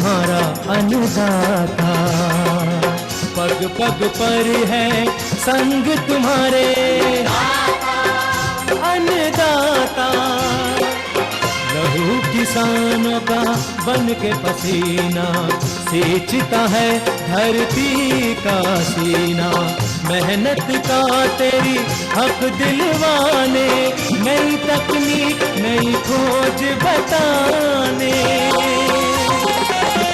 तुम्हारा अन्नदाता, पग पग पर है संग तुम्हारे अन्नदाता। लहू किसानों का बन के पसीना सींचता है धरती का सीना। मेहनत का तेरी हक दिलवाने, नई तकनीक नई खोज बताने।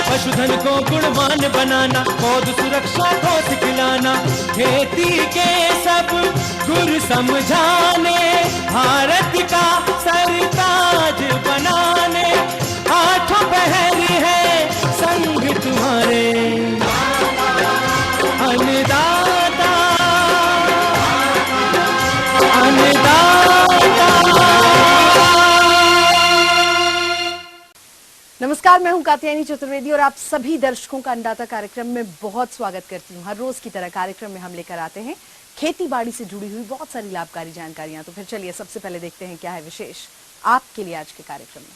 पशुधन को गुणवान बनाना, पौध सुरक्षा को सिखलाना, खेती के सब गुर समझाने, भारत का सरताज बनाने। आठों पहर है संग तुम्हारे अन्नदाता, अन्नदाता। नमस्कार, मैं हूं कात्यायनी चतुर्वेदी और आप सभी दर्शकों का अन्नदाता कार्यक्रम में बहुत स्वागत करती हूं। हर रोज की तरह कार्यक्रम में हम लेकर आते हैं खेती बाड़ी से जुड़ी हुई बहुत सारी लाभकारी जानकारियां। तो फिर चलिए सबसे पहले देखते हैं क्या है विशेष आपके लिए आज के कार्यक्रम में।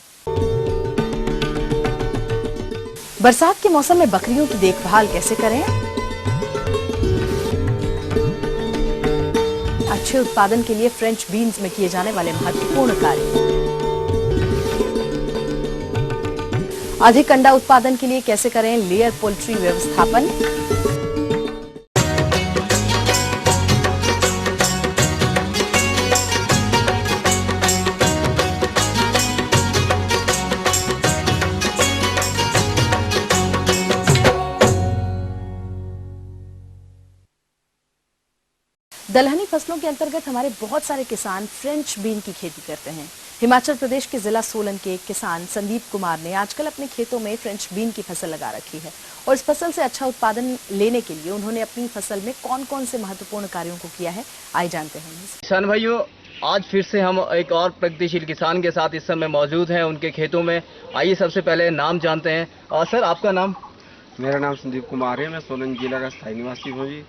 बरसात के मौसम में बकरियों की देखभाल कैसे करें, अच्छे उत्पादन के लिए फ्रेंच बीन्स में किए जाने वाले महत्वपूर्ण कार्य, अधिक अंडा उत्पादन के लिए कैसे करें लेयर पोल्ट्री व्यवस्थापन, दलहनी फसलों के अंतर्गत हमारे बहुत सारे किसान फ्रेंच बीन की खेती करते हैं। हिमाचल प्रदेश के जिला सोलन के किसान संदीप कुमार ने आजकल अपने खेतों में फ्रेंच बीन की फसल लगा रखी है और इस फसल से अच्छा उत्पादन लेने के लिए उन्होंने अपनी फसल में कौन-कौन से महत्वपूर्ण कार्यों को किया है, आइए जानते हैं। किसान भाइयों, आज फिर से हम एक और प्रगतिशील किसान के साथ इस समय मौजूद हैं उनके खेतों में। आइए सबसे पहले नाम जानते हैं। सर, आपका नाम? मेरा नाम संदीप कुमार है। मैं सोलन जिला का स्थायी निवासी हूँ जी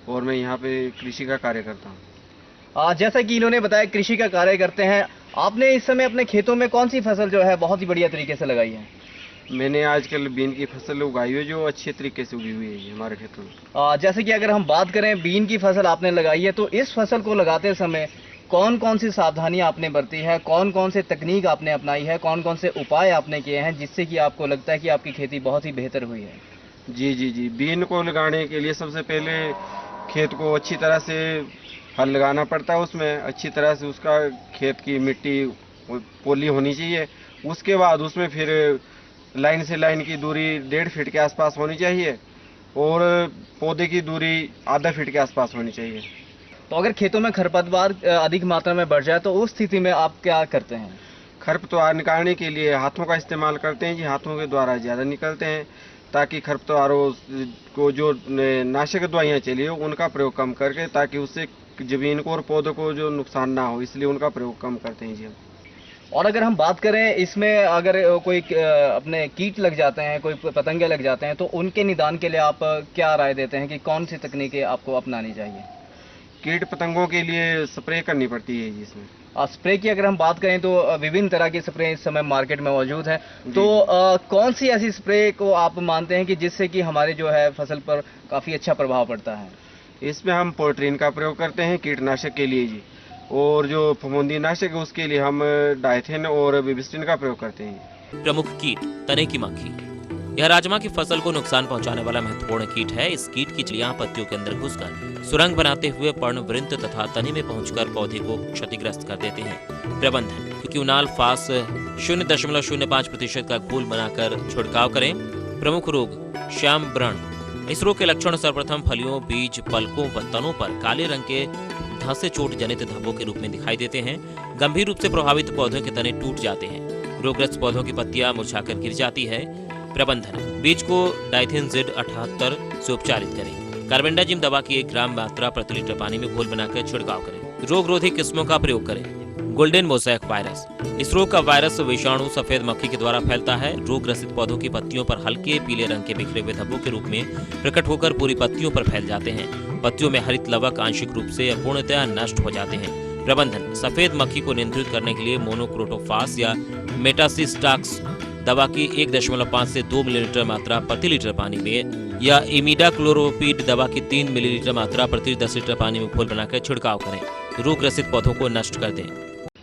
और मैं यहाँ पे कृषि का कार्य करता हूँ। जैसा कि इन्होंने बताया, कृषि का कार्य करते हैं। आपने इस समय अपने खेतों में कौन सी फसल जो है बहुत ही बढ़िया तरीके से लगाई है? मैंने आजकल बीन की फसल उगाई है जो अच्छे तरीके से उगी हुई है हमारे खेतों में। जैसे कि अगर हम बात करें बीन की फसल आपने लगाई है, तो इस फसल को लगाते समय कौन कौन सी सावधानियां आपने बरती है, कौन कौन से तकनीक आपने अपनाई है, कौन कौन से उपाय आपने किए हैं जिससे कि आपको लगता है कि आपकी खेती बहुत ही बेहतर हुई है? जी, बीन को लगाने के लिए सबसे पहले खेत को अच्छी तरह से हल लगाना पड़ता है। उसमें अच्छी तरह से उसका खेत की मिट्टी पोली होनी चाहिए। उसके बाद उसमें फिर लाइन से लाइन की दूरी 1.5 फीट के आसपास होनी चाहिए और पौधे की दूरी आधा फीट के आसपास होनी चाहिए। तो अगर खेतों में खरपतवार अधिक मात्रा में बढ़ जाए तो उस स्थिति में आप क्या करते हैं? खरपतवार निकालने के लिए हाथों का इस्तेमाल करते हैं जी। हाथों के द्वारा ज़्यादा निकलते हैं ताकि खरपतवारों को जो नाशक दवाइयाँ चली हो उनका प्रयोग कम करके, ताकि उससे जमीन को और पौधों को जो नुकसान ना हो, इसलिए उनका प्रयोग कम करते हैं जी हम। और अगर हम बात करें इसमें, अगर कोई अपने कीट लग जाते हैं, कोई पतंगे लग जाते हैं, तो उनके निदान के लिए आप क्या राय देते हैं कि कौन सी तकनीकें आपको अपनानी चाहिए? कीट पतंगों के लिए स्प्रे करनी पड़ती है जी इसमें। स्प्रे की अगर हम बात करें तो विभिन्न तरह के स्प्रे इस समय मार्केट में मौजूद हैं। तो कौन सी ऐसी स्प्रे को आप मानते हैं कि जिससे कि हमारे जो है फसल पर काफ़ी अच्छा प्रभाव पड़ता है? इसमें हम पोल्ट्रीन का प्रयोग करते हैं कीटनाशक के लिए जी, और जो फफूंदी नाशक है उसके लिए हम डाइथेन और बिबिस्टिन का प्रयोग करते हैं। प्रमुख कीट तने की मक्खी। यह राजमा की फसल को नुकसान पहुंचाने वाला महत्वपूर्ण कीट है। इस कीट की चिड़िया पत्तियों के अंदर घुसकर सुरंग बनाते हुए पर्णवृंत तथा तने में पहुंचकर पौधे को क्षतिग्रस्त कर देते हैं। प्रबंधन: क्यूनाल फास 0.05% का घोल बनाकर छिड़काव करें। प्रमुख रोग: श्याम व्रण। इस रोग के लक्षण सर्वप्रथम फलियों, बीज, पलकों व तनों पर काले रंग के धंसे चोट जनित धब्बों के रूप में दिखाई देते हैं। गंभीर रूप से प्रभावित पौधों के तने टूट जाते हैं। रोगग्रस्त पौधों की पत्तियां मुरझाकर गिर जाती है। प्रबंधन: बीज को डाइथेनजिड 78 से उपचारित करें। कार्बेंडाजिम दवा की 1 ग्राम मात्रा प्रति लीटर पानी में घोल बनाकर छिड़काव करें। रोग रोधी किस्मों का प्रयोग करें। Golden mosaic virus. इस रोग का वायरस विषाणु सफेद मक्खी के द्वारा फैलता है। रोग ग्रसित पौधों की पत्तियों पर हल्के पीले रंग के बिखरे हुए धब्बों के रूप में प्रकट होकर पूरी पत्तियों पर फैल जाते हैं। पत्तियों में हरित लवक आंशिक रूप से या पूर्णतः नष्ट हो जाते हैं। प्रबंधन: सफेद मक्खी को नियंत्रित करने के लिए मोनोक्रोटोफास या मेटासिस्टाक्स दवा की 1.5 से 2 मिलीलीटर मात्रा प्रति लीटर पानी में या इमिडाक्लोरोपीड दवा की 3 मिलीलीटर मात्रा प्रति 10 लीटर पानी में घोल बनाकर छिड़काव करें। रोग ग्रसित पौधों को नष्ट कर दें।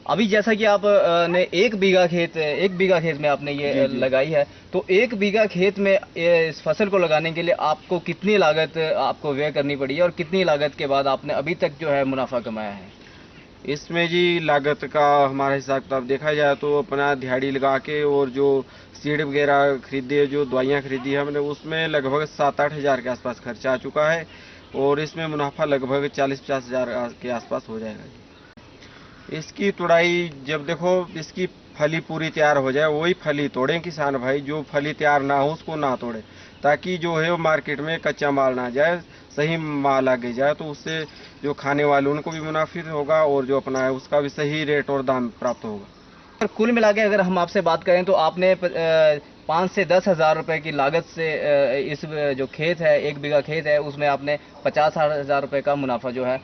अभी जैसा कि आप ने एक बीघा खेत में आपने ये लगाई है, तो 1 बीघा खेत में इस फसल को लगाने के लिए आपको कितनी लागत आपको व्यय करनी पड़ी है और कितनी लागत के बाद आपने अभी तक जो है मुनाफा कमाया है? इसमें जी लागत का हमारा हिसाब किताब देखा जाए तो अपना दिहाड़ी लगा के और जो सीड वगैरह खरीदे, जो दवाइयाँ खरीदी है हमने, उसमें लगभग 7-8 हज़ार के आसपास खर्चा आ चुका है और इसमें मुनाफा लगभग 40-50 हज़ार के आसपास हो जाएगा जी। इसकी तुड़ाई जब देखो इसकी फली पूरी तैयार हो जाए वही फली तोड़ें किसान भाई, जो फली तैयार ना हो उसको ना तोड़े, ताकि जो है वो मार्केट में कच्चा माल ना जाए, सही माल आगे जाए, तो उससे जो खाने वाले उनको भी मुनाफिर होगा और जो अपना है उसका भी सही रेट और दाम प्राप्त होगा। कुल मिला के अगर हम आपसे बात करें तो आपने 5 से 10 हज़ार रुपये की लागत से इस जो खेत है, 1 बीघा खेत है, उसमें आपने 50 हज़ार रुपये का मुनाफा जो है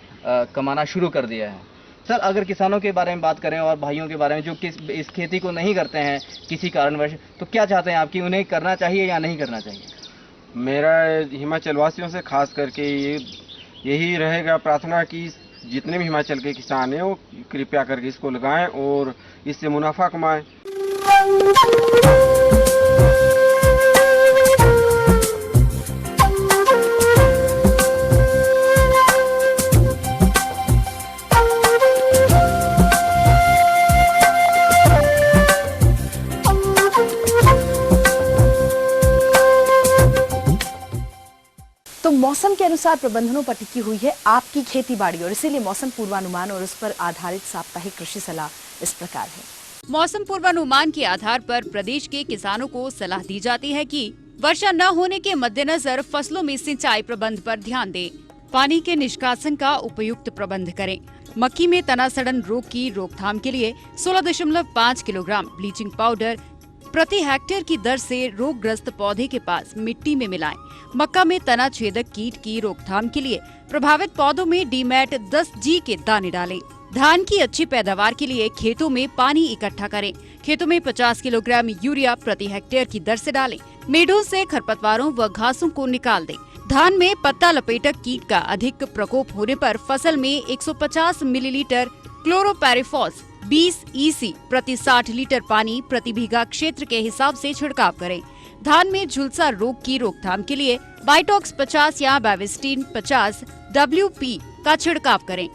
कमाना शुरू कर दिया है। सर, अगर किसानों के बारे में बात करें और भाइयों के बारे में जो इस खेती को नहीं करते हैं किसी कारणवश, तो क्या चाहते हैं आपकी, उन्हें करना चाहिए या नहीं करना चाहिए? मेरा हिमाचल वासियों से खास करके यही रहेगा प्रार्थना कि जितने भी हिमाचल के किसान हैं वो कृपया करके इसको लगाएं और इससे मुनाफा कमाएं। तो मौसम के अनुसार प्रबंधनों पर टिकी हुई है आपकी खेती बाड़ी, और इसीलिए मौसम पूर्वानुमान और उस पर आधारित साप्ताहिक कृषि सलाह इस प्रकार है। मौसम पूर्वानुमान के आधार पर प्रदेश के किसानों को सलाह दी जाती है कि वर्षा न होने के मद्देनजर फसलों में सिंचाई प्रबंध पर ध्यान दें। पानी के निष्कासन का उपयुक्त प्रबंध करें। मक्की में तना सड़न रोग की रोकथाम के लिए 16.5 किलोग्राम ब्लीचिंग पाउडर प्रति हेक्टेयर की दर से रोगग्रस्त पौधे के पास मिट्टी में मिलाएं। मक्का में तना छेदक कीट की रोकथाम के लिए प्रभावित पौधों में डीमैट 10G के दाने डालें। धान की अच्छी पैदावार के लिए खेतों में पानी इकट्ठा करें। खेतों में 50 किलोग्राम यूरिया प्रति हेक्टेयर की दर से डालें। मेढ़ों से खरपतवारों व घासों को निकाल दें। धान में पत्ता लपेटक कीट का अधिक प्रकोप होने पर फसल में 150 मिलीलीटर क्लोरोपैरिफॉस 20 EC प्रति 60 लीटर पानी प्रति बीघा क्षेत्र के हिसाब से छिड़काव करें। धान में झुलसा रोग की रोकथाम के लिए बाइटॉक्स 50 या बैविस्टीन 50 WP का छिड़काव करें।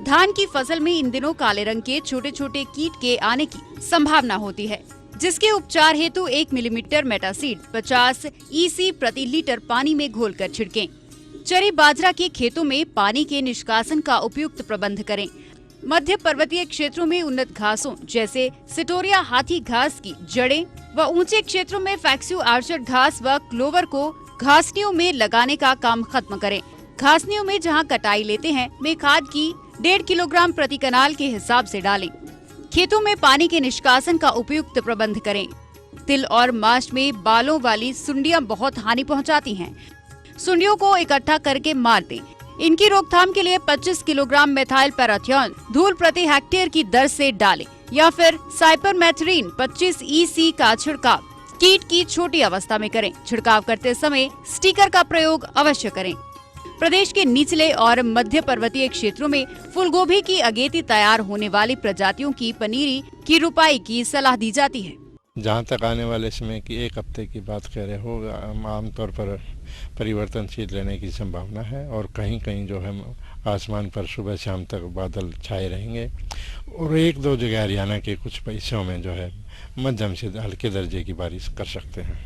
धान की फसल में इन दिनों काले रंग के छोटे छोटे कीट के आने की संभावना होती है, जिसके उपचार हेतु 1 मिलीमीटर मेटासीड 50 EC प्रति लीटर पानी में घोलकर छिड़कें। चरी बाजरा के खेतों में पानी के निष्कासन का उपयुक्त प्रबंध करें। मध्य पर्वतीय क्षेत्रों में उन्नत घासों जैसे सिटोरिया हाथी घास की जड़ें व ऊंचे क्षेत्रों में फैक्सियो आर्चर घास व क्लोवर को घासनियों में लगाने का काम खत्म करें। घासनियों में जहां कटाई लेते हैं वे खाद की 1.5 किलोग्राम प्रति कनाल के हिसाब से डालें। खेतों में पानी के निष्कासन का उपयुक्त प्रबंध करें। तिल और माश में बालों वाली सुंडियां बहुत हानि पहुंचाती हैं। सुंडियों को इकट्ठा करके मार दें। इनकी रोकथाम के लिए 25 किलोग्राम मेथाइल पैराथियोन धूल प्रति हेक्टेयर की दर से डालें या फिर साइपरमेथ्रिन 25 EC का छिड़काव कीट की छोटी अवस्था में करें। छिड़काव करते समय स्टिकर का प्रयोग अवश्य करें। प्रदेश के निचले और मध्य पर्वतीय क्षेत्रों में फूलगोभी की अगेती तैयार होने वाली प्रजातियों की पनीरी की रुपाई की सलाह दी जाती है। जहाँ तक आने वाले समय की 1 हफ्ते की बात कह रहे हो, आमतौर पर परिवर्तनशील रहने की संभावना है और कहीं कहीं जो है आसमान पर सुबह शाम तक बादल छाए रहेंगे और 1-2 जगह हरियाणा के कुछ हिस्सों में जो है मध्यम से हल्के दर्जे की बारिश कर सकते हैं।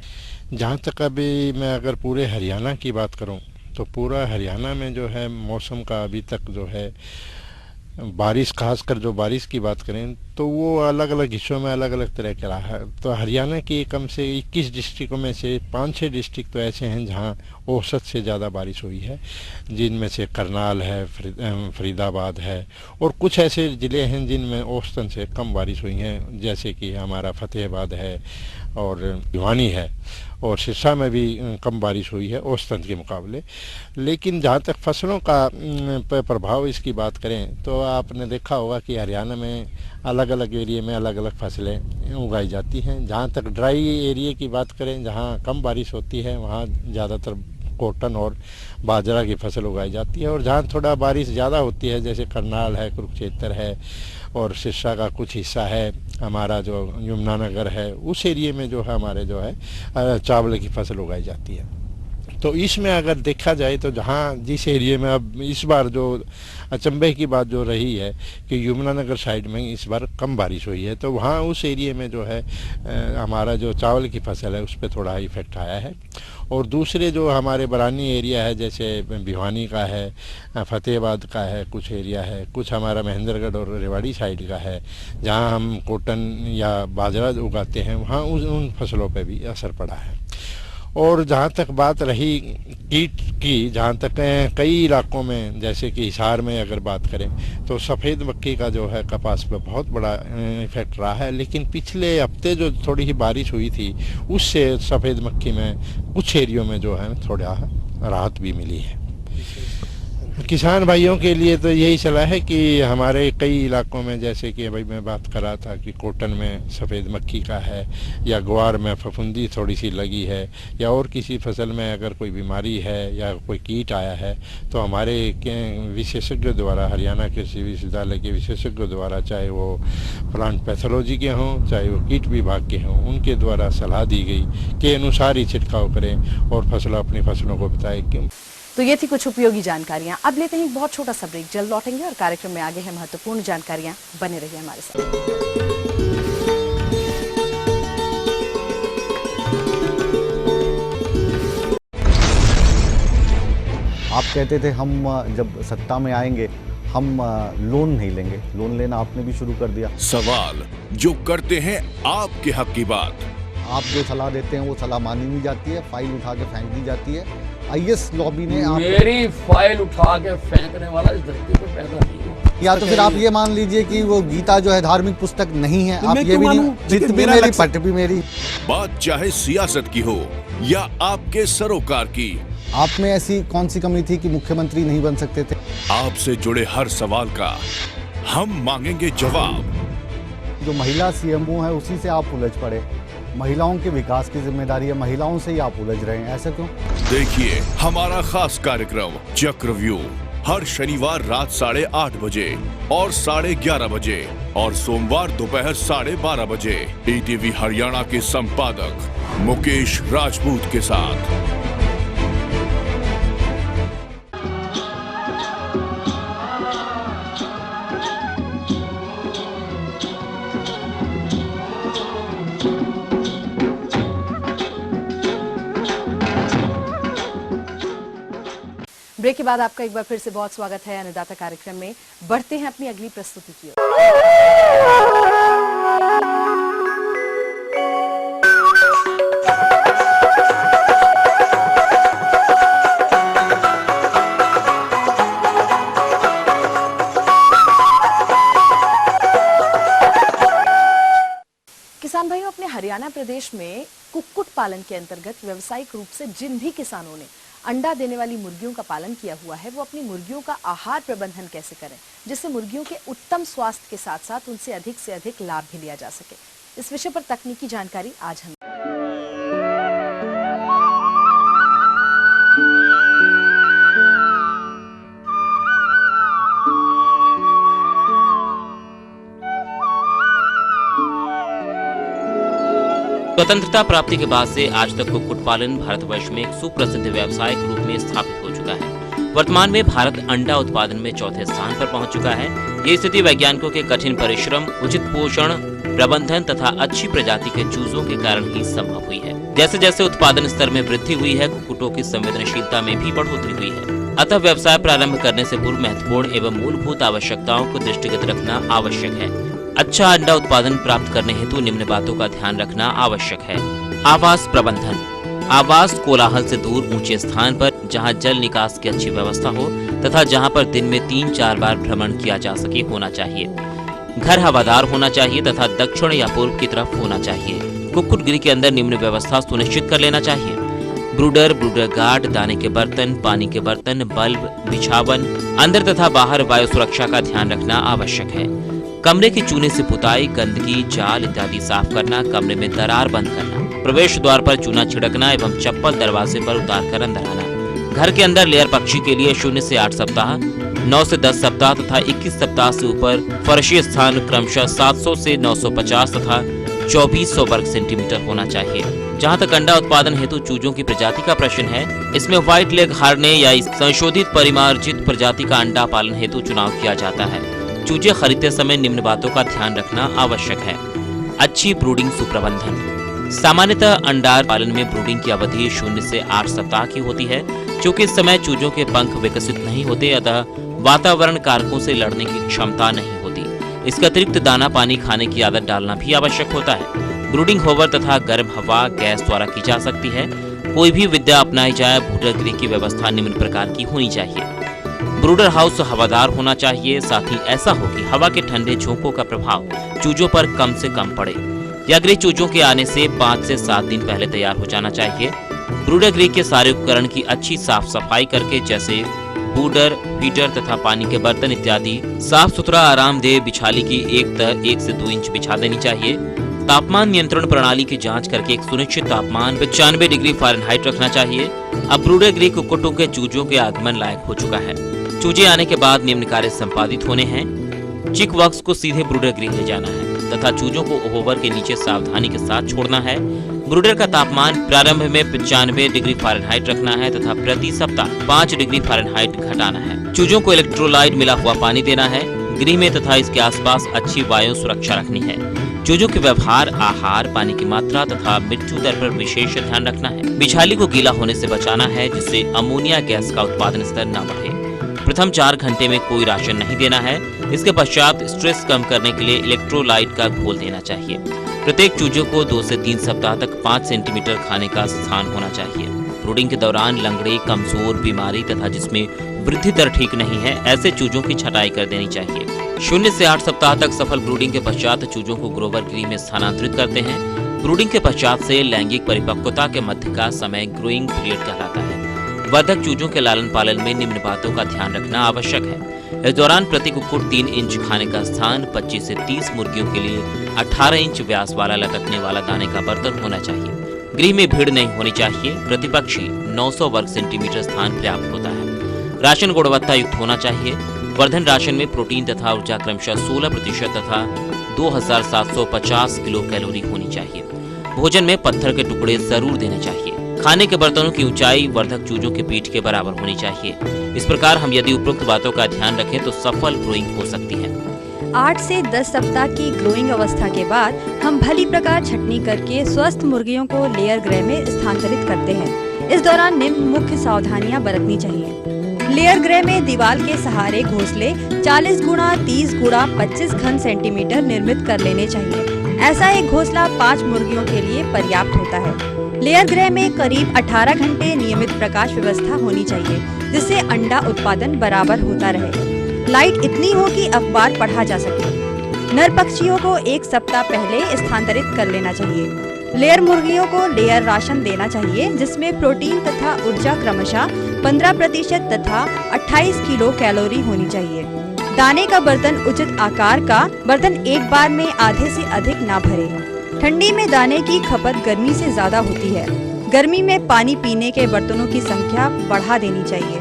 जहाँ तक अभी मैं अगर पूरे हरियाणा की बात करूँ तो पूरा हरियाणा में जो है मौसम का अभी तक जो है बारिश, खासकर जो बारिश की बात करें तो वो अलग अलग हिस्सों में अलग अलग तरह का रहा है। तो हरियाणा की कम से 21 डिस्ट्रिक्टों में से 5-6 डिस्ट्रिक्ट तो ऐसे हैं जहां औसत से ज़्यादा बारिश हुई है, जिनमें से करनाल है, फरीदाबाद है और कुछ ऐसे ज़िले हैं जिनमें औसतन से कम बारिश हुई हैं, जैसे कि हमारा फतेहाबाद है और भिवानी है और सिरसा में भी कम बारिश हुई है औसतन के मुकाबले। लेकिन जहाँ तक फसलों का प्रभाव इसकी बात करें तो आपने देखा होगा कि हरियाणा में अलग अलग एरिया में अलग अलग फसलें उगाई जाती हैं। जहाँ तक ड्राई एरिया की बात करें, जहाँ कम बारिश होती है, वहाँ ज़्यादातर कॉटन और बाजरा की फसल उगाई जाती है। और जहाँ थोड़ा बारिश ज़्यादा होती है, जैसे करनाल है, कुरुक्षेत्र है और सिरसा का कुछ हिस्सा है, हमारा जो यमुनानगर है, उस एरिए में जो है हमारे जो है चावल की फसल उगाई जाती है। तो इसमें अगर देखा जाए तो जहाँ जिस एरिया में अब इस बार जो अचंभे की बात जो रही है कि यमुनानगर साइड में इस बार कम बारिश हुई है, तो वहाँ उस एरिया में जो है हमारा जो चावल की फसल है उस पर थोड़ा इफेक्ट आया है। और दूसरे जो हमारे बरानी एरिया है, जैसे भिवानी का है, फतेहाबाद का है, कुछ एरिया है, कुछ हमारा महेंद्रगढ़ और रेवाड़ी साइड का है, जहाँ हम कॉटन या बाजरा उगाते हैं, वहाँ उन फसलों पे भी असर पड़ा है। और जहाँ तक बात रही कीट की, जहाँ तक कई इलाकों में, जैसे कि हिसार में अगर बात करें तो सफ़ेद मक्खी का जो है कपास पे बहुत बड़ा इफेक्ट रहा है। लेकिन पिछले हफ्ते जो थोड़ी सी बारिश हुई थी, उससे सफ़ेद मक्खी में कुछ एरियो में जो है थोड़ा राहत भी मिली है। किसान भाइयों के लिए तो यही सलाह है कि हमारे कई इलाकों में, जैसे कि भाई मैं बात कर रहा था कि कॉटन में सफ़ेद मक्खी का है, या ग्वार में फफूंदी थोड़ी सी लगी है, या और किसी फसल में अगर कोई बीमारी है या कोई कीट आया है, तो हमारे विशेषज्ञ द्वारा, हरियाणा कृषि विश्वविद्यालय के विशेषज्ञों द्वारा, चाहे वो प्लांट पैथोलॉजी के हों, चाहे वो कीट विभाग के हों, उनके द्वारा सलाह दी गई के अनुसार ही छिड़काव करें और अपनी फसलों को बताएं कि। तो ये थी कुछ उपयोगी जानकारियां। अब लेते हैं एक बहुत छोटा सा ब्रेक, जल्द लौटेंगे और कार्यक्रम में आगे है महत्वपूर्ण जानकारियां। बने रहिए हमारे साथ। आप कहते थे हम जब सत्ता में आएंगे हम लोन नहीं लेंगे, लोन लेना आपने भी शुरू कर दिया। सवाल जो करते हैं आपके हक की बात, आप जो सलाह देते हैं वो सलाह मानी नहीं जाती है, फाइल उठा के फेंक दी जाती है। आईएएस लॉबी ने मेरी फाइल उठा के फेंकने वाला इस धरती पर पैदा नहीं हुआ। या तो फिर आप ये मान लीजिए कि वो गीता जो है धार्मिक पुस्तक नहीं है, आप ये भी नहीं, चित्त भी मेरी पट भी मेरी। बात चाहे सियासत की हो या आपके सरोकार की, आप में ऐसी कौन सी कमी थी कि मुख्यमंत्री नहीं बन सकते थे? आपसे जुड़े हर सवाल का हम मांगेंगे जवाब। जो महिला सीएमओ है उसी से आप उलझ पड़े, महिलाओं के विकास की जिम्मेदारी है, महिलाओं से ही आप उलझ रहे हैं, ऐसा क्यों? देखिए हमारा खास कार्यक्रम चक्रव्यूह हर शनिवार रात 8:30 बजे और 11:30 बजे और सोमवार दोपहर 12:30 बजे ईटीवी हरियाणा के संपादक मुकेश राजपूत के साथ। ब्रेक के बाद आपका एक बार फिर से बहुत स्वागत है अन्नदाता कार्यक्रम में। बढ़ते हैं अपनी अगली प्रस्तुति की ओर। किसान भाइयों, अपने हरियाणा प्रदेश में कुक्कुट पालन के अंतर्गत व्यावसायिक रूप से जिन भी किसानों ने अंडा देने वाली मुर्गियों का पालन किया हुआ है, वो अपनी मुर्गियों का आहार प्रबंधन कैसे करें जिससे मुर्गियों के उत्तम स्वास्थ्य के साथ साथ उनसे अधिक से अधिक लाभ भी लिया जा सके। इस विषय पर तकनीकी जानकारी आज हम स्वतंत्रता प्राप्ति के बाद से आज तक कुक्कुट पालन भारतवर्ष में एक सुप्रसिद्ध व्यावसायिक रूप में स्थापित हो चुका है। वर्तमान में भारत अंडा उत्पादन में चौथे स्थान पर पहुंच चुका है। ये स्थिति वैज्ञानिकों के कठिन परिश्रम, उचित पोषण प्रबंधन तथा अच्छी प्रजाति के चूजों के कारण ही संभव हुई है। जैसे जैसे उत्पादन स्तर में वृद्धि हुई है, कुक्कुटों की संवेदनशीलता में भी बढ़ोतरी हुई है। अतः व्यवसाय प्रारंभ करने से पूर्व महत्वपूर्ण एवं मूलभूत आवश्यकताओं को दृष्टिगत रखना आवश्यक है। अच्छा अंडा उत्पादन प्राप्त करने हेतु निम्न बातों का ध्यान रखना आवश्यक है। आवास प्रबंधन। आवास कोलाहल से दूर ऊंचे स्थान पर जहां जल निकास की अच्छी व्यवस्था हो तथा जहां पर दिन में 3-4 बार भ्रमण किया जा सके होना चाहिए। घर हवादार होना चाहिए तथा दक्षिण या पूर्व की तरफ होना चाहिए। कुक्कुट गृह के अंदर निम्न व्यवस्था सुनिश्चित कर लेना चाहिए। ब्रूडर गार्ड, दाने के बर्तन, पानी के बर्तन, बल्ब, बिछावन, अंदर तथा बाहर वायु सुरक्षा का ध्यान रखना आवश्यक है। कमरे की चूने से पुताई, गंदगी, जाल इत्यादि साफ करना, कमरे में दरार बंद करना, प्रवेश द्वार पर चूना छिड़कना एवं चप्पल दरवाजे पर उतार कर अंदर आना। घर के अंदर लेयर पक्षी के लिए 0 से 8 सप्ताह, 9 से 10 सप्ताह तथा 21 सप्ताह से ऊपर फर्शी स्थान क्रमशः 700 से 950 तथा 2400 वर्ग सेंटीमीटर होना चाहिए। जहां तक अंडा उत्पादन हेतु चूजों की प्रजाति का प्रश्न है, इसमें व्हाइट लेग हार्ने या इस संशोधित परिमार्जित प्रजाति का अंडा पालन हेतु चुनाव किया जाता है। चूजे खरीदते समय निम्न बातों का ध्यान रखना आवश्यक है। अच्छी ब्रूडिंग सुप्रबंधन। सामान्यतः अंडार पालन में ब्रूडिंग की अवधि 0 से 8 सप्ताह की होती है। चूंकि इस समय चूजों के पंख विकसित नहीं होते, अतः वातावरण कारकों से लड़ने की क्षमता नहीं होती। इसके अतिरिक्त दाना पानी खाने की आदत डालना भी आवश्यक होता है। ब्रूडिंग होवर तथा गर्म हवा, गैस द्वारा की जा सकती है। कोई भी विद्या अपनाई जाए, ब्रूडर गृह की व्यवस्था निम्न प्रकार की होनी चाहिए। ब्रूडर हाउस हवादार होना चाहिए, साथ ही ऐसा हो कि हवा के ठंडे झोंकों का प्रभाव चूजों पर कम से कम पड़े। यह गृह चूजों के आने से 5 से 7 दिन पहले तैयार हो जाना चाहिए। ब्रूडर गृह के सारे उपकरण की अच्छी साफ सफाई करके, जैसे ब्रूडर, फीडर तथा पानी के बर्तन इत्यादि साफ सुथरा आरामदेह बिछाली की एक तह 1 से 2 इंच बिछा देनी चाहिए। तापमान नियंत्रण प्रणाली की जांच करके एक सुनिश्चित तापमान 95 डिग्री फ़ारेनहाइट रखना चाहिए। अब ब्रूडर गृह कुक्कुटों के चूजों के आगमन लायक हो चुका है। चूजे आने के बाद निम्न कार्य संपादित होने हैं। चिक वॉक्स को सीधे ब्रूडर गृह ले जाना है तथा चूजों को ओवर के नीचे सावधानी के साथ छोड़ना है। ब्रूडर का तापमान प्रारंभ में 95 डिग्री फ़ारेनहाइट रखना है तथा प्रति सप्ताह 5 डिग्री फ़ारेनहाइट घटाना है। चूजों को इलेक्ट्रोलाइट मिला हुआ पानी देना है। गृह में तथा इसके आसपास अच्छी वायु सुरक्षा रखनी है। चूजों के व्यवहार, आहार, पानी की मात्रा तथा मृत्यु दर पर विशेष ध्यान रखना है। बिछाली को गीला होने से बचाना है, जिससे अमोनिया गैस का उत्पादन स्तर न बढ़े। प्रथम 4 घंटे में कोई राशन नहीं देना है। इसके पश्चात स्ट्रेस कम करने के लिए इलेक्ट्रोलाइट का घोल देना चाहिए। प्रत्येक चूजों को 2 से 3 सप्ताह तक 5 सेंटीमीटर खाने का स्थान होना चाहिए। ब्रूडिंग के दौरान लंगड़े, कमजोर, बीमारी तथा जिसमें वृद्धि दर ठीक नहीं है, ऐसे चूजों की छटाई कर देनी चाहिए। 0 से 8 सप्ताह तक सफल ब्रूडिंग के पश्चात चूजों को ग्रोवर गृह में स्थानांतरित करते हैं। ब्रूडिंग के पश्चात से लैंगिक परिपक्वता के मध्य का समय ग्रोइंग पीरियड कहलाता है। वर्धक चूजों के लालन पालन में निम्न बातों का ध्यान रखना आवश्यक है। इस दौरान प्रति कुक्कुट 3 इंच खाने का स्थान, 25 से 30 मुर्गियों के लिए 18 इंच व्यास वाला लटकने वाला दाने का बर्तन होना चाहिए। गृह में भीड़ नहीं होनी चाहिए। प्रति पक्षी 900 वर्ग सेंटीमीटर स्थान पर्याप्त होता है। राशन गुणवत्ता युक्त होना चाहिए। वर्धन राशन में प्रोटीन तथा ऊर्जा क्रमशः 16% तथा 2750 किलो कैलोरी होनी चाहिए। भोजन में पत्थर के टुकड़े जरूर देने चाहिए। खाने के बर्तनों की ऊंचाई वर्धक चूजों के पीठ के बराबर होनी चाहिए। इस प्रकार हम यदि उपरोक्त बातों का ध्यान रखें तो सफल ग्रोइंग हो सकती है। 8 से 10 सप्ताह की ग्रोइंग अवस्था के बाद हम भली प्रकार छटनी करके स्वस्थ मुर्गियों को लेयर गृह में स्थानांतरित करते हैं। इस दौरान निम्न मुख्य सावधानियां बरतनी चाहिए। लेयर गृह में दीवार के सहारे घोंसले 40 गुणा 30 गुणा 25 घन सेंटीमीटर निर्मित कर लेने चाहिए। ऐसा एक घोंसला 5 मुर्गियों के लिए पर्याप्त होता है। लेयर गृह में करीब 18 घंटे नियमित प्रकाश व्यवस्था होनी चाहिए, जिससे अंडा उत्पादन बराबर होता रहे। लाइट इतनी हो कि अखबार पढ़ा जा सके। नर पक्षियों को 1 सप्ताह पहले स्थानांतरित कर लेना चाहिए। लेयर मुर्गियों को लेयर राशन देना चाहिए, जिसमें प्रोटीन तथा ऊर्जा क्रमशः 15% तथा 28 किलो कैलोरी होनी चाहिए। दाने का बर्तन उचित आकार का बर्तन एक बार में आधे से अधिक ना भरे। ठंडी में दाने की खपत गर्मी से ज्यादा होती है। गर्मी में पानी पीने के बर्तनों की संख्या बढ़ा देनी चाहिए।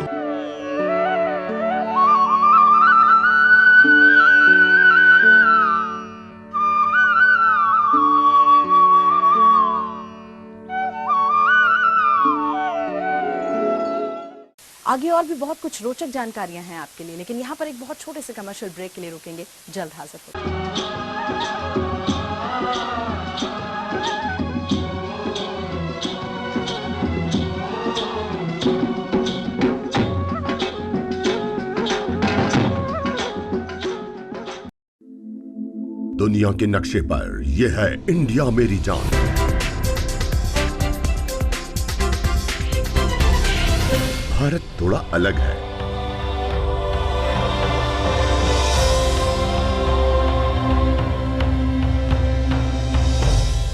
आगे और भी बहुत कुछ रोचक जानकारियां हैं आपके लिए, लेकिन यहाँ पर एक बहुत छोटे से कमर्शियल ब्रेक के लिए रुकेंगे। जल्द हाजिर होंगे। दुनिया के नक्शे पर यह है इंडिया मेरी जान। भारत थोड़ा अलग है।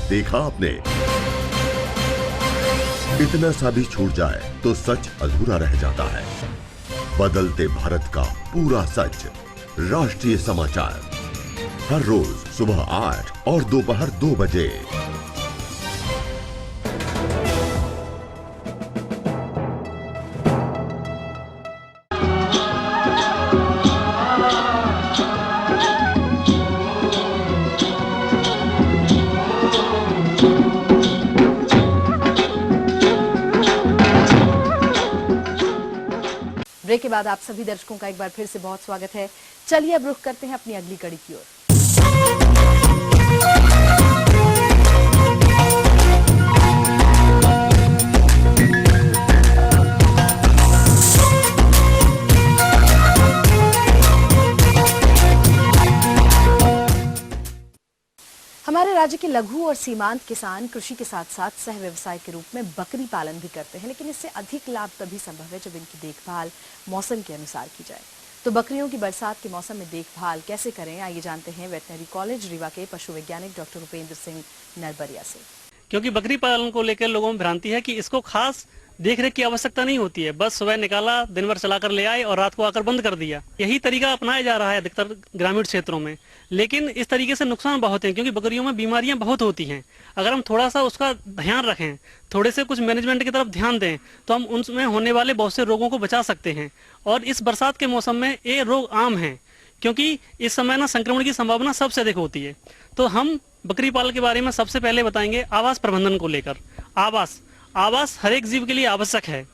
देखा आपने, इतना सा भी छूट जाए तो सच अधूरा रह जाता है। बदलते भारत का पूरा सच, राष्ट्रीय समाचार। हर रोज सुबह 8 और दोपहर 2 बजे। ब्रेक के बाद आप सभी दर्शकों का एक बार फिर से बहुत स्वागत है। चलिए अब रुख करते हैं अपनी अगली कड़ी की ओर। हमारे राज्य के लघु और सीमांत किसान कृषि के साथ साथ सह व्यवसाय के रूप में बकरी पालन भी करते हैं, लेकिन इससे अधिक लाभ तभी संभव है जब इनकी देखभाल मौसम के अनुसार की जाए। तो बकरियों की बरसात के मौसम में देखभाल कैसे करें, आइए जानते हैं वेटनरी कॉलेज रीवा के पशु वैज्ञानिक डॉक्टर उपेंद्र सिंह नरबरिया से। क्योंकि बकरी पालन को लेकर लोगों में भ्रांति है कि इसको खास देख रेख की आवश्यकता नहीं होती है, बस सुबह निकाला, दिन भर चलाकर ले आए और रात को आकर बंद कर दिया। यही तरीका अपनाया जा रहा है अधिकतर ग्रामीण क्षेत्रों में, लेकिन इस तरीके से नुकसान बहुत हैं क्योंकि बकरियों में बीमारियां बहुत होती हैं। अगर हम थोड़ा सा उसका ध्यान रखें, थोड़े से कुछ मैनेजमेंट की तरफ ध्यान दें, तो हम उनमें होने वाले बहुत से रोगों को बचा सकते हैं। और इस बरसात के मौसम में ये रोग आम है क्योंकि इस समय ना संक्रमण की संभावना सबसे अधिक होती है। तो हम बकरी पालन के बारे में सबसे पहले बताएंगे आवास प्रबंधन को लेकर। आवास हर एक जीव के लिए आवश्यक है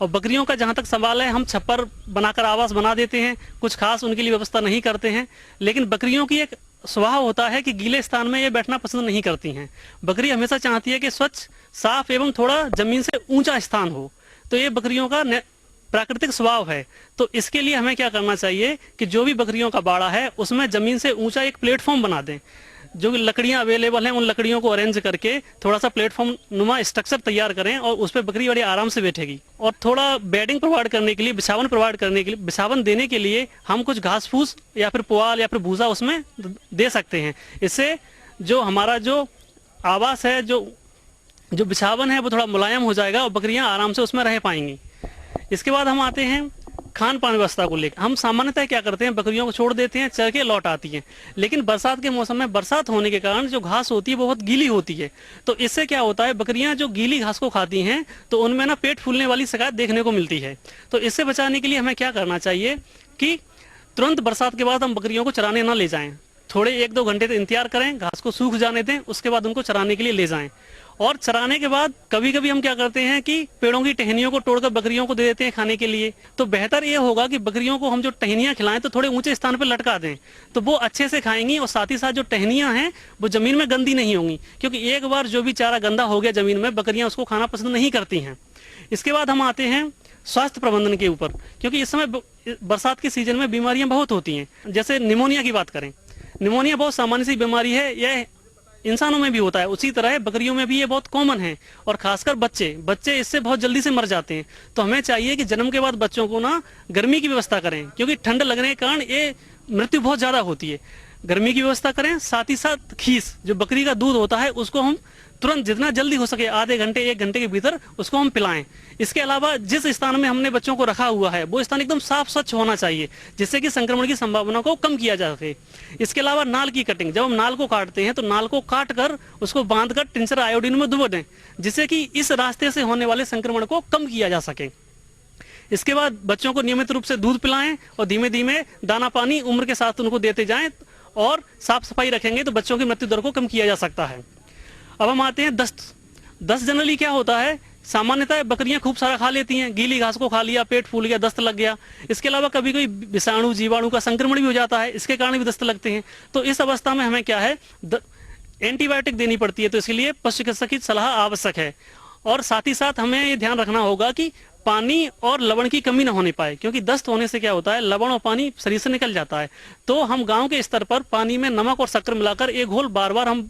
और बकरियों का जहाँ तक सवाल है, हम छप्पर बनाकर आवास बना देते हैं, कुछ खास उनके लिए व्यवस्था नहीं करते हैं। लेकिन बकरियों की एक स्वभाव होता है कि गीले स्थान में ये बैठना पसंद नहीं करती हैं। बकरी हमेशा चाहती है कि स्वच्छ, साफ एवं थोड़ा जमीन से ऊंचा स्थान हो। तो ये बकरियों का प्राकृतिक स्वभाव है। तो इसके लिए हमें क्या करना चाहिए कि जो भी बकरियों का बाड़ा है उसमें जमीन से ऊंचा एक प्लेटफॉर्म बना दें। जो लकड़ियां अवेलेबल हैं उन लकड़ियों को अरेंज करके थोड़ा सा प्लेटफॉर्म नुमा स्ट्रक्चर तैयार करें और उस पर बकरी बड़े आराम से बैठेगी। और थोड़ा बेडिंग प्रोवाइड करने के लिए, बिछावन प्रोवाइड करने के लिए, बिछावन देने के लिए हम कुछ घास फूस या फिर पुआल या फिर भूसा उसमें दे सकते हैं। इससे जो हमारा जो आवास है, जो बिछावन है वो थोड़ा मुलायम हो जाएगा और बकरियां आराम से उसमें रह पाएंगी। इसके बाद हम आते हैं खान पान व्यवस्था को लेकर। हम सामान्यतः क्या करते हैं, बकरियों को छोड़ देते हैं, चर के लौट आती हैं। लेकिन बरसात के मौसम में बरसात होने के कारण जो घास होती है वो बहुत गीली होती है। तो इससे क्या होता है, बकरियां जो गीली घास को खाती हैं तो उनमें ना पेट फूलने वाली शिकायत देखने को मिलती है। तो इससे बचाने के लिए हमें क्या करना चाहिए कि तुरंत बरसात के बाद हम बकरियों को चराने ना ले जाएं। थोड़े 1-2 घंटे तक इंतजार करें, घास को सूख जाने दें, उसके बाद उनको चराने के लिए ले जाएं। और चराने के बाद कभी कभी हम क्या करते हैं कि पेड़ों की टहनियों को तोड़कर बकरियों को दे देते हैं खाने के लिए। तो बेहतर ये होगा कि बकरियों को हम जो टहनियां खिलाएं तो थोड़े ऊंचे स्थान पर लटका दें, तो वो अच्छे से खाएंगी और साथ ही साथ जो टहनियां हैं वो जमीन में गंदी नहीं होंगी। क्योंकि एक बार जो भी चारा गंदा हो गया जमीन में, बकरियां उसको खाना पसंद नहीं करती हैं। इसके बाद हम आते हैं स्वास्थ्य प्रबंधन के ऊपर, क्योंकि इस समय बरसात के सीजन में बीमारियां बहुत होती हैं। जैसे निमोनिया की बात करें, निमोनिया बहुत सामान्य सी बीमारी है, यह इंसानों में भी होता है, उसी तरह बकरियों में भी ये बहुत कॉमन है। और खासकर बच्चे इससे बहुत जल्दी से मर जाते हैं। तो हमें चाहिए कि जन्म के बाद बच्चों को ना गर्मी की व्यवस्था करें, क्योंकि ठंड लगने के कारण ये मृत्यु बहुत ज्यादा होती है। गर्मी की व्यवस्था करें, साथ ही साथ खीस, जो बकरी का दूध होता है, उसको हम तुरंत जितना जल्दी हो सके आधे घंटे 1 घंटे के भीतर उसको हम पिलाएं। इसके अलावा जिस स्थान में हमने बच्चों को रखा हुआ है वो स्थान एकदम साफ स्वच्छ होना चाहिए, जिससे कि संक्रमण की संभावना को कम किया जा सके। इसके अलावा नाल की कटिंग, जब हम नाल को काटते हैं तो नाल को काट कर उसको बांधकर टिंचर आयोडीन में डुबो दें, जिससे कि इस रास्ते से होने वाले संक्रमण को कम किया जा सके। इसके बाद बच्चों को नियमित रूप से दूध पिलाएं और धीमे धीमे दाना पानी उम्र के साथ उनको देते जाएं और साफ सफाई रखेंगे तो बच्चों की मृत्यु दर को कम किया जा सकता है। अब हम आते हैं दस्त जनरली क्या होता है, सामान्यतः बकरियां खूब सारा खा लेती हैं, गीली घास को खा लिया, पेट फूल गया, दस्त लग गया। इसके अलावा कभी कोई विषाणु जीवाणु का संक्रमण भी हो जाता है, इसके कारण भी दस्त लगते हैं। तो इस अवस्था में हमें क्या है, एंटीबायोटिक देनी पड़ती है। तो इसके लिए पशु चिकित्सक की सलाह आवश्यक है। और साथ ही साथ हमें ये ध्यान रखना होगा कि पानी और लवण की कमी न होने पाए, क्योंकि दस्त होने से क्या होता है, लवण और पानी शरीर से निकल जाता है। तो हम गांव के स्तर पर पानी में नमक और शक्कर मिलाकर एक घोल बार बार हम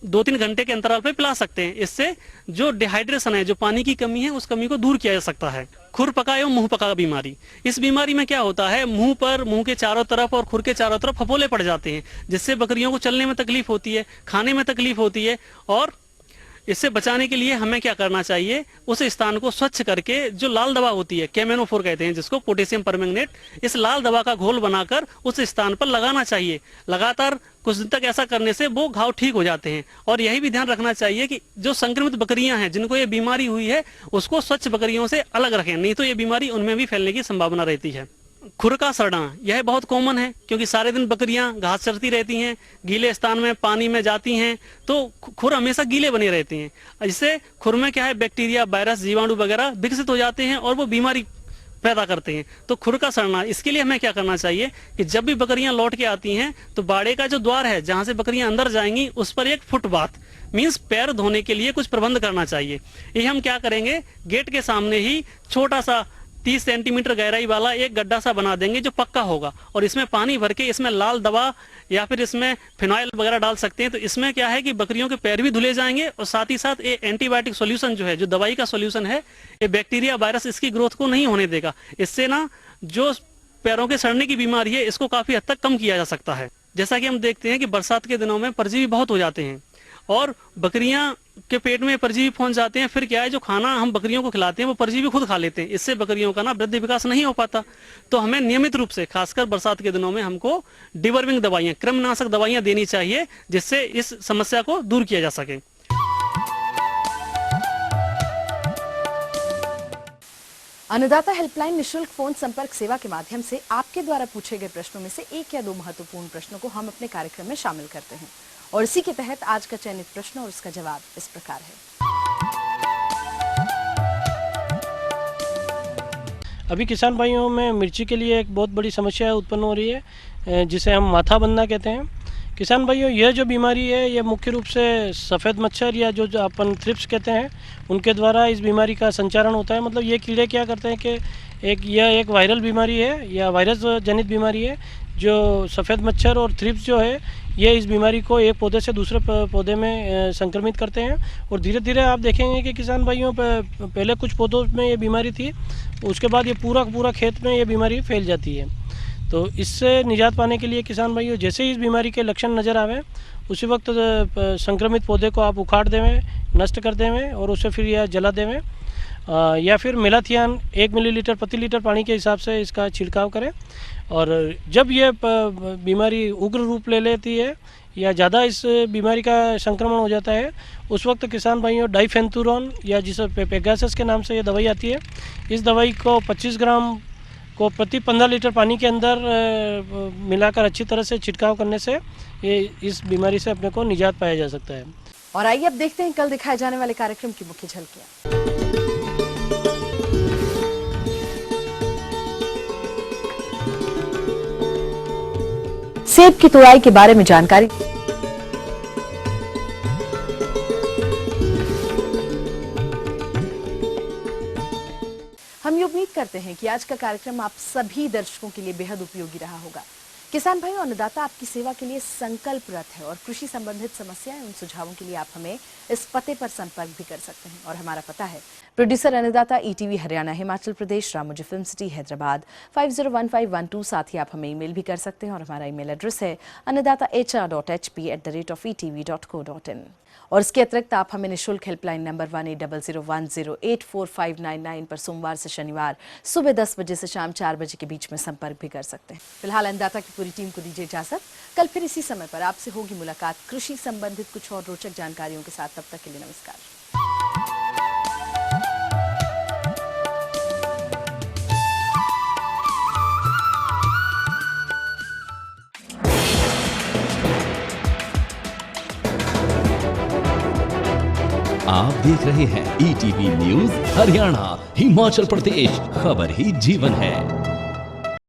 2-3 घंटे के अंतराल पे पिला सकते हैं। इससे जो डिहाइड्रेशन है, जो पानी की कमी है, उस कमी को दूर किया जा सकता है। खुर पका एवं मुंह पका बीमारी, इस बीमारी में क्या होता है, मुंह के चारों तरफ और खुर के चारों तरफ फफोले पड़ जाते हैं, जिससे बकरियों को चलने में तकलीफ होती है, खाने में तकलीफ होती है। और इससे बचाने के लिए हमें क्या करना चाहिए, उस स्थान को स्वच्छ करके जो लाल दवा होती है, केमेनोफोर कहते हैं जिसको, पोटेशियम परमैंगनेट, इस लाल दवा का घोल बनाकर उस स्थान पर लगाना चाहिए। लगातार कुछ दिन तक ऐसा करने से वो घाव ठीक हो जाते हैं। और यही भी ध्यान रखना चाहिए कि जो संक्रमित बकरियां हैं जिनको ये बीमारी हुई है उसको स्वच्छ बकरियों से अलग रखें, नहीं तो ये बीमारी उनमें भी फैलने की संभावना रहती है। खुर का सड़ना यह बहुत कॉमन है, क्योंकि सारे दिन बकरियां घास चरती रहती हैं, गीले स्थान में पानी में जाती हैं, तो खुर हमेशा गीले बने रहते हैं। इससे खुर में क्या है, बैक्टीरिया, वायरस, जीवाणु वगैरह विकसित हो जाते हैं और वो बीमारी पैदा करते हैं। तो खुर का सड़ना, इसके लिए हमें क्या करना चाहिए कि जब भी बकरियां लौट के आती हैं तो बाड़े का जो द्वार है जहां से बकरियां अंदर जाएंगी उस पर एक फुटपाथ मीन्स पैर धोने के लिए कुछ प्रबंध करना चाहिए। ये हम क्या करेंगे, गेट के सामने ही छोटा सा 30 सेंटीमीटर गहराई वाला एक गड्ढा सा बना देंगे जो पक्का होगा, और इसमें पानी भर के इसमें लाल दवा या फिर इसमें फिनाइल वगैरह डाल सकते हैं। तो इसमें क्या है कि बकरियों के पैर भी धुले जाएंगे और साथ ही साथ ये एंटीबायोटिक सॉल्यूशन जो है, जो दवाई का सॉल्यूशन है, ये बैक्टीरिया, वायरस इसकी ग्रोथ को नहीं होने देगा। इससे ना जो पैरों के सड़ने की बीमारी है इसको काफी हद तक कम किया जा सकता है। जैसा कि हम देखते हैं कि बरसात के दिनों में परजीवी बहुत हो जाते हैं और बकरियां के पेट में परजीवी पहुंच जाते हैं। फिर क्या है, जो खाना हम बकरियों को खिलाते हैं वो परजीवी खुद खा लेते हैं। इससे बकरियों का ना वृद्धि विकास नहीं हो पाता। तो हमें नियमित रूप से, खासकर बरसात के दिनों में, हमको डिवर्मिंग दवाइयां, कृमिनाशक दवाइयां देनी चाहिए जिससे इस समस्या को दूर किया जा सके। अन्नदाता हेल्पलाइन निशुल्क फोन संपर्क सेवा के माध्यम से आपके द्वारा पूछे गए प्रश्नों में से एक या दो महत्वपूर्ण प्रश्नों को हम अपने कार्यक्रम में शामिल करते हैं और इसी के तहत आज का चयनित प्रश्न और उसका जवाब इस प्रकार है। अभी किसान भाइयों में मिर्ची के लिए एक बहुत बड़ी समस्या उत्पन्न हो रही है जिसे हम माथा बंधा कहते हैं। किसान भाइयों, यह जो बीमारी है ये मुख्य रूप से सफ़ेद मच्छर या जो अपन थ्रिप्स कहते हैं उनके द्वारा इस बीमारी का संचारण होता है। मतलब ये कीड़े क्या करते हैं कि यह एक वायरल बीमारी है या वायरस जनित बीमारी है। जो सफ़ेद मच्छर और थ्रिप्स जो है ये इस बीमारी को एक पौधे से दूसरे पौधे में संक्रमित करते हैं और धीरे धीरे आप देखेंगे कि किसान भाइयों पहले कुछ पौधों में ये बीमारी थी, उसके बाद ये पूरा खेत में ये बीमारी फैल जाती है। तो इससे निजात पाने के लिए किसान भाइयों, जैसे ही इस बीमारी के लक्षण नज़र आवे उसी वक्त संक्रमित पौधे को आप उखाड़ देवें, नष्ट कर देवें और उसे फिर या जला देवें या फिर मेलाथियान 1 मिलीलीटर प्रति लीटर पानी के हिसाब से इसका छिड़काव करें। और जब ये बीमारी उग्र रूप ले लेती है या ज़्यादा इस बीमारी का संक्रमण हो जाता है उस वक्त किसान भाइयों डाइफेंथुरॉन या जिसे पेगासस के नाम से ये दवाई आती है, इस दवाई को 25 ग्राम को प्रति 15 लीटर पानी के अंदर मिलाकर अच्छी तरह से छिड़काव करने से ये इस बीमारी से अपने को निजात पाया जा सकता है। और आइए अब देखते हैं कल दिखाए जाने वाले कार्यक्रम की मुख्य झलकियां। सेब की तुड़ाई के बारे में जानकारी। हम ये उम्मीद करते हैं कि आज का कार्यक्रम आप सभी दर्शकों के लिए बेहद उपयोगी रहा होगा। किसान भाई और अन्नदाता आपकी सेवा के लिए संकल्परत है और कृषि संबंधित समस्याएं, उन सुझावों के लिए आप हमें इस पते पर संपर्क भी कर सकते हैं और हमारा पता है प्रोड्यूसर अन्नदाता ETV Haryana Himachal Pradesh Ramoji film city Hyderabad 501512। साथ ही आप हमें ईमेल भी कर सकते हैं और हमारा ईमेल एड्रेस है annadaata.hr.hp@the-et.co.in। और इसके अतिरिक्त आप हमें निःशुल्क हेल्पलाइन नंबर 180010084599 पर सोमवार से शनिवार सुबह 10 बजे से शाम 4 बजे के बीच में संपर्क भी कर सकते हैं। फिलहाल अन्नदाता की पूरी टीम को दीजिए इजाजत। कल फिर इसी समय पर आपसे होगी मुलाकात कृषि संबंधित कुछ और रोचक जानकारियों के साथ। तब तक के लिए नमस्कार। आप देख रहे हैं ETV न्यूज हरियाणा हिमाचल प्रदेश, खबर ही जीवन है।